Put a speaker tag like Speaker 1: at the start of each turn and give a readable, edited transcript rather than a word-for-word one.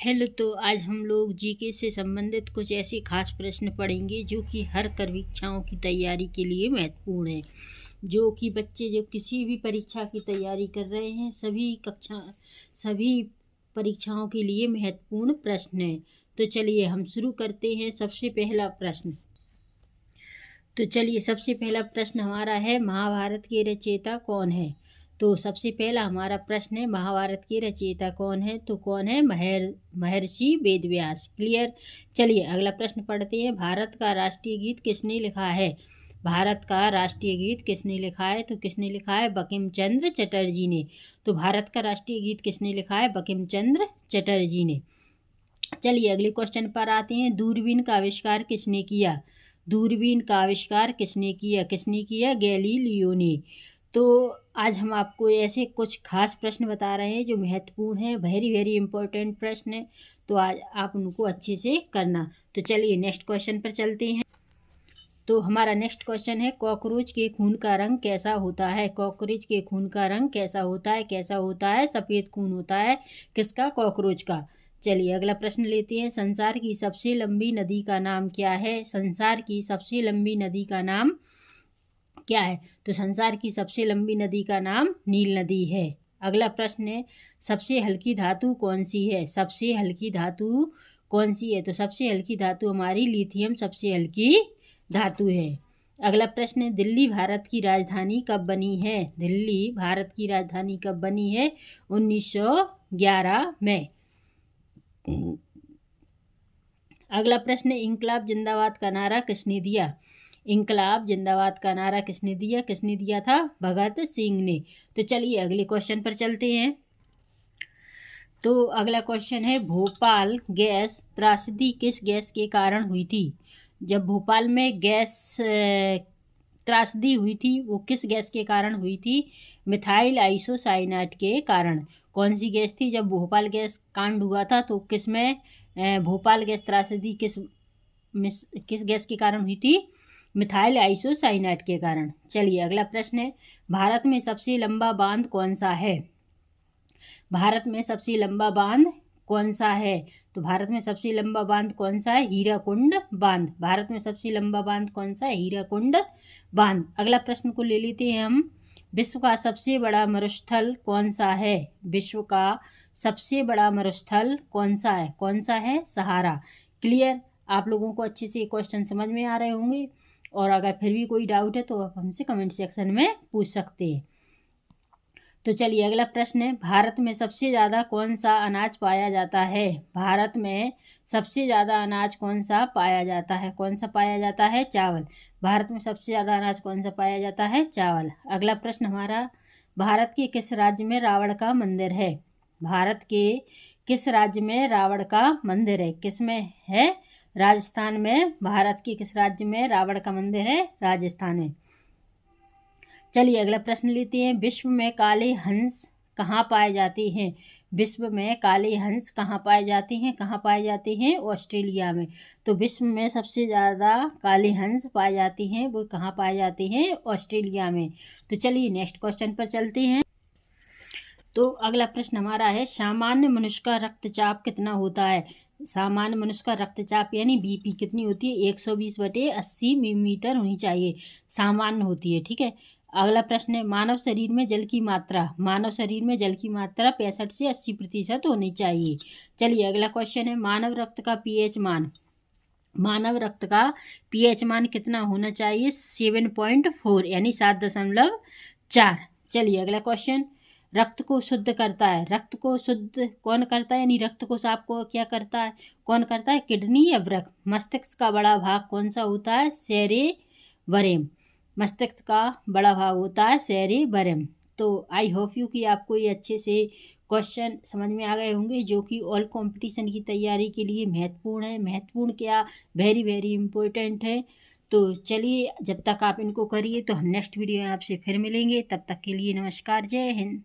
Speaker 1: Hello. तो आज हम लोग जीके से संबंधित कुछ ऐसे खास प्रश्न पढ़ेंगे जो कि हर परीक्षाओं की तैयारी के लिए महत्वपूर्ण है। जो कि बच्चे जो किसी भी परीक्षा की तैयारी कर रहे हैं सभी परीक्षाओं के लिए महत्वपूर्ण प्रश्न है। तो चलिए हम शुरू करते हैं। सबसे पहला प्रश्न हमारा है, महाभारत के रचयिता कौन है। तो सबसे पहला हमारा प्रश्न है, महाभारत के रचयिता कौन है। तो कौन है? महर्षि वेदव्यास। क्लियर। चलिए अगला प्रश्न पढ़ते हैं। भारत का राष्ट्रीय गीत किसने लिखा है। भारत का राष्ट्रीय गीत किसने लिखा है। तो किसने लिखा है? बंकिम चंद्र चटर्जी ने। तो भारत का राष्ट्रीय गीत किसने लिखा है? बंकिम चंद्र चटर्जी ने। चलिए अगले क्वेश्चन पर आते हैं। दूरबीन का आविष्कार किसने किया। दूरबीन का आविष्कार किसने किया? गैलीलियो ने। तो आज हम आपको ऐसे कुछ खास प्रश्न बता रहे हैं जो महत्वपूर्ण है, वेरी इंपॉर्टेंट प्रश्न है। तो आज आप उनको अच्छे से करना। तो चलिए नेक्स्ट क्वेश्चन पर चलते हैं। तो हमारा नेक्स्ट क्वेश्चन है, कॉकरोच के खून का रंग कैसा होता है। कॉकरोच के खून का रंग कैसा होता है? सफ़ेद खून होता है। किसका? कॉकरोच का। चलिए अगला प्रश्न लेते हैं। संसार की सबसे लंबी नदी का नाम क्या है। संसार की सबसे लंबी नदी का नाम क्या है। तो संसार की सबसे लंबी नदी का नाम नील नदी है। अगला प्रश्न है, सबसे हल्की धातु कौन सी है। सबसे हल्की धातु कौन सी है। तो सबसे हल्की धातु हमारी लिथियम सबसे हल्की धातु है। अगला प्रश्न है, दिल्ली भारत की राजधानी कब बनी है। दिल्ली भारत की राजधानी कब बनी है? 1911 में। अगला प्रश्न है, इंकलाब जिंदाबाद का नारा किसने दिया। इंकलाब जिंदाबाद का नारा किसने दिया था? भगत सिंह ने। तो चलिए अगले क्वेश्चन पर चलते हैं। तो अगला क्वेश्चन है, भोपाल गैस त्रासदी किस गैस के कारण हुई थी। जब भोपाल में गैस त्रासदी हुई थी वो किस गैस के कारण हुई थी? मिथाइल आइसोसाइनेट के कारण। कौन सी गैस थी? जब भोपाल गैस कांड हुआ था तो किस में भोपाल गैस त्रासदी किस गैस के कारण हुई थी? मिथाइल आइसोसाइनेट के कारण। चलिए अगला प्रश्न है, भारत में सबसे लंबा बांध कौन सा है। भारत में सबसे लंबा बांध कौन सा है। तो भारत में सबसे लंबा बांध कौन सा है? हीराकुंड बांध। भारत में सबसे लंबा बांध कौन सा है? हीराकुंड बांध। अगला प्रश्न को ले लेते हैं हम, विश्व का सबसे बड़ा मरुस्थल कौन सा है। विश्व का सबसे बड़ा मरुस्थल कौन सा है? सहारा। क्लियर। आप लोगों को अच्छे से क्वेश्चन समझ में आ रहे होंगे, और अगर फिर भी कोई डाउट है तो आप हमसे कमेंट सेक्शन में पूछ सकते हैं। तो चलिए अगला प्रश्न है, भारत में सबसे ज़्यादा कौन सा अनाज पाया जाता है। भारत में सबसे ज़्यादा अनाज कौन सा पाया जाता है? चावल। भारत में सबसे ज़्यादा अनाज कौन सा पाया जाता है? चावल। अगला प्रश्न हमारा, भारत के किस राज्य में रावण का मंदिर है। भारत के किस राज्य में रावण का मंदिर है? किस में है? राजस्थान में। भारत के किस राज्य में रावण का मंदिर है? राजस्थान में। चलिए अगला प्रश्न लेते हैं, विश्व में काले हंस कहाँ पाए जाते हैं। विश्व में काले हंस कहाँ पाए जाते हैं? ऑस्ट्रेलिया में। तो विश्व में सबसे ज़्यादा काले हंस पाए जाते हैं वो कहाँ पाए जाते हैं? ऑस्ट्रेलिया में। तो चलिए नेक्स्ट क्वेश्चन पर चलते हैं। तो अगला प्रश्न हमारा है, सामान्य मनुष्य का रक्तचाप कितना होता है। सामान्य मनुष्य का रक्तचाप यानी बीपी कितनी होती है? 120/80 मिलीमीटर होनी चाहिए, सामान्य होती है। ठीक है। अगला प्रश्न है, मानव शरीर में जल की मात्रा 65 से 80% होनी चाहिए। चलिए अगला क्वेश्चन है, मानव रक्त का पीएच मान कितना होना चाहिए? 7.4 यानी 7.4। चलिए अगला क्वेश्चन, रक्त को शुद्ध करता है। रक्त को शुद्ध कौन करता है, यानी रक्त को साफ कौन करता है? किडनी या वृक्क। मस्तिष्क का बड़ा भाग कौन सा होता है? सेरेबरम। मस्तिष्क का बड़ा भाग होता है सेरेबरम। तो आई होप यू कि आपको ये अच्छे से क्वेश्चन समझ में आ गए होंगे जो कि ऑल कंपटीशन की तैयारी के लिए महत्वपूर्ण क्या, वेरी इंपॉर्टेंट है। तो चलिए जब तक आप इनको करिए तो हम नेक्स्ट वीडियो में आपसे फिर मिलेंगे। तब तक के लिए नमस्कार, जय हिंद।